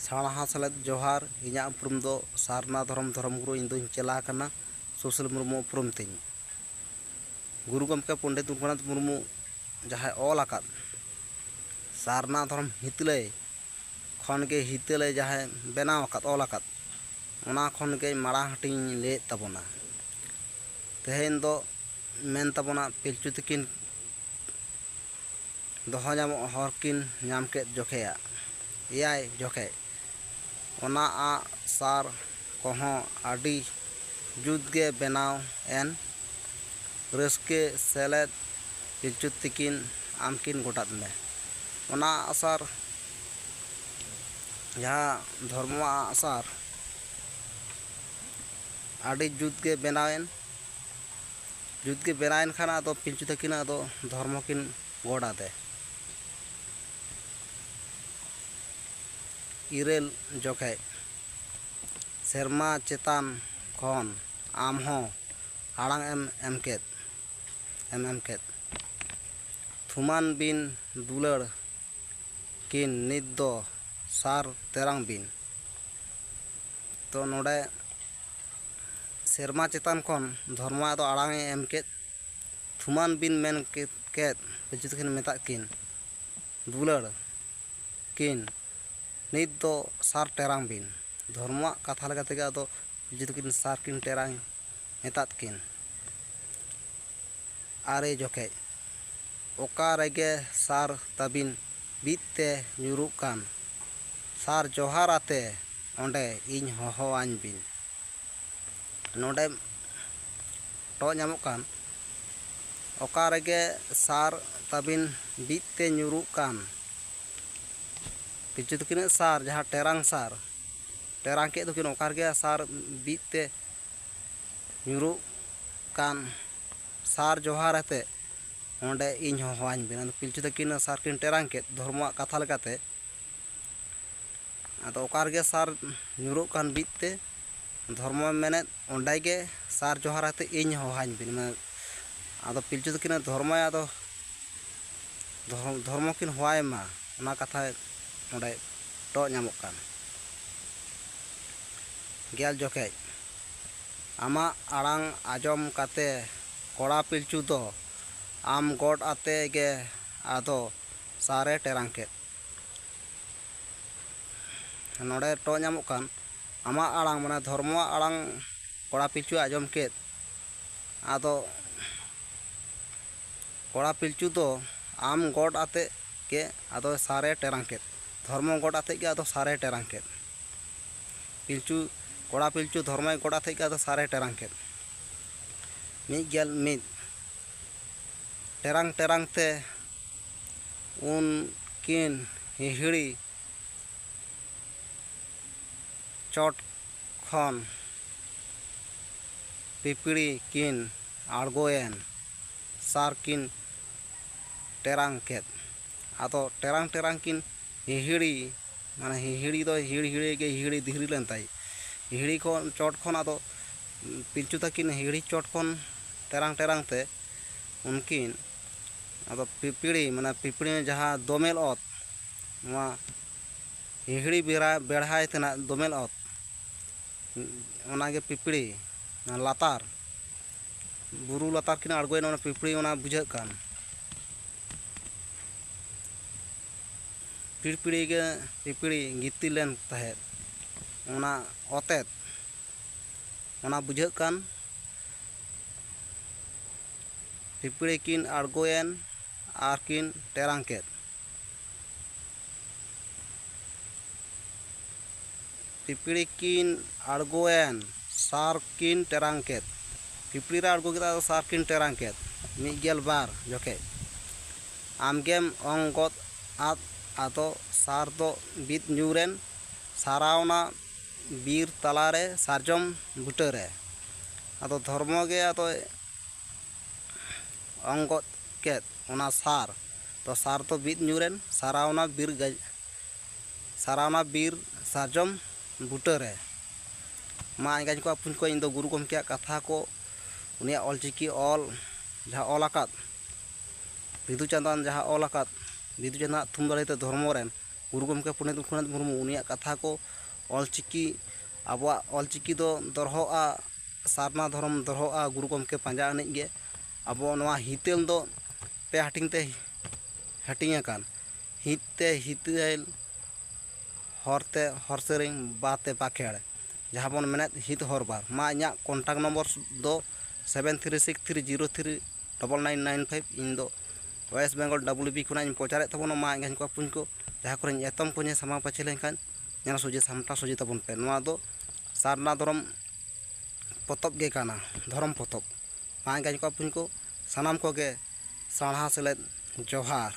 साणहा सलेद जोहार इᱧᱟ उपरुम दो सारना धर्म गुरु इन दोኝ चला करना सुशील मुर्मू उपरुम तिñ गुरु गमके पंडित रघुनाथ मुर्मू जहाँ ऑल आकाद सारना धर्म हितले खन के हितले जहाँ बनाव आकाद ऑल आकाद ओना खन के माड़ा हटिñ ले तबना तेहेन दो मेन तबना पिलचु तकिन दोहो नामो हरकिन नाम के जोखेया एयाय जोखे ओना आ सार कोहो आडी जुदगे बनाव एन रस्के सेलेद पिलचु तकिन आमकिन गोटाद में ओना आसार जहाँ धर्म आसार आडी जुदगे बनावेन खाना आदो पिलचु तकिन आदो धर्म किन गोड़ादे इरेल जोखे सेरमा चेतान खन आम हो आड़ांग एम केद थुमान बिन दुलड़ किन नित दो सार तेरांग बिन तो नोडे सेरमा चेतान खन धर्मा दो आड़ांग एम केद थुमान बिन मेन केद पिलचु तकिन मेता किन दुलड़ किन नित दो सार टेरांग बिन धर्म कथा लगाते आदो पिलचु तकिन सार किन टेरांग मेतात किन आरे जोखे ओका रेगे सार तबिन बीते ᱧᱩᱨᱩᱜ कान सार जोहार आते ओंडे इñ होहोआñ बिन नोडे टो ᱧᱟᱢᱚᱜ कान ओका रेगे सार तबिन बीते ᱧᱩᱨᱩᱜ कान पिलचु तकिन सार जहाँ टेरांग के दकिन ओका रेगे सार बीते ᱧᱩᱨᱩᱜ कान सार जोहार आते ओंडे इñ होहोआñ बिन पिलचु तकिन सार किन टेरांग के धर्म कथा लगाते आदो ओका रेगे सार ᱧᱩᱨᱩᱜ कान बीते धर्म मेने ओंडे गे सार जोहार आते इñ होहोआñ बिन आदो पिलचु तकिन धर्म आदो धर्म किन होवाय मा ओना कथा ओंडे टो ᱧᱟᱢᱚᱜ कान गेल जोखे आमा आड़ांग आजम काते कोड़ा पिलचु दो आम गोड आते गे आदो सारे टेरांग के नोडे टो ᱧᱟᱢᱚᱜ कान आमा आड़ांग माने धर्म आड़ांग कोड़ा पिलचु आजम के आदो कोड़ा पिलचु दो आम गोड आते के आदो सारे टेरांग के धर्म गोड आते के आदो सारे टेरांग के पिलचु कोड़ा पिलचु धर्म गोड आते के आदो सारे टेरांग के मिद टेरांग ते उन किन हिहिड़ी चोट खन पिपड़ी किन आड़गोयन सार किन टेरांग के आदो टेरांग किन हिहिड़ी माने हिहिड़ी दो हिहिड़ी दिहरी लेन ताई हिहिड़ी को चोट खन आदो पिलचु तकिन हिहिड़ी चोट खन टेरांग ते उनकिन आदो पिपड़ी माने पिपड़ी जहाँ दोमेल ओत हिहिड़ी बेढ़ाय तना दोमेल ओत ओनागे पिपड़ी लातार बुरु लातार किन आड़गोयन ओना पिपड़ी ओना बुझाग कान पिपड़ी गिती लेन तहेत ओना ओतेत ओना बुझाग कान पिपड़ी किन आड़गोयन आर किन टेरांग के पिपड़ी किन आड़गोयन सार किन टेरांग के पिपड़ी रे आड़गो के सार किन टेरांग के मिगेल बार जोखे आमगेम अंगत आद आदो सार दो बीत ᱧᱩᱨᱮᱱ सारावना बीर तलारे सारजम बुटरे आदो धर्म गे आदो अंगत के ओना सार तो बीत ᱧᱩᱨᱮᱱ सारावना बीर सारजम बुटरे मा आंगाज को अपुन को इन दो गुरु गमके कथा को उनिया ऑलचिकी ऑल जहाँ ऑल आकाद बिदु चांदान जहाँ ऑल आकाद बिदु चांदा थुम दाड़ेते धर्म रेन गुरु गमके पंडित रघुनाथ मुर्मू उनियाग कथा को ऑलचिकी आबोआग ऑलचिकी दो दरहोआ सारना धर्म दरहोआ गुरु गमके पांजा अनेज गे अब नवा हितेल दो पे हाटिंग ते हाटिंग अकान हिते हितेल हरते हर सेरें बाते बाखेड़ जहाँ बन मेने हित हर बार मा इᱧᱟᱜ कॉन्टैक्ट नंबर दो 7363039995 इन दो वेस्ट बेंगल WB खुना प्रचार तबन मा एंगन को पुन को जहाँ को एतम को सामा पाचे लेखान जाना सोजे सामटा सोजे तबन पे नवा दो सारना धर्म पतब गे काना धर्म पतब मा एंगन को पुन को सानाम को गे साणहा सेलेद जोहार।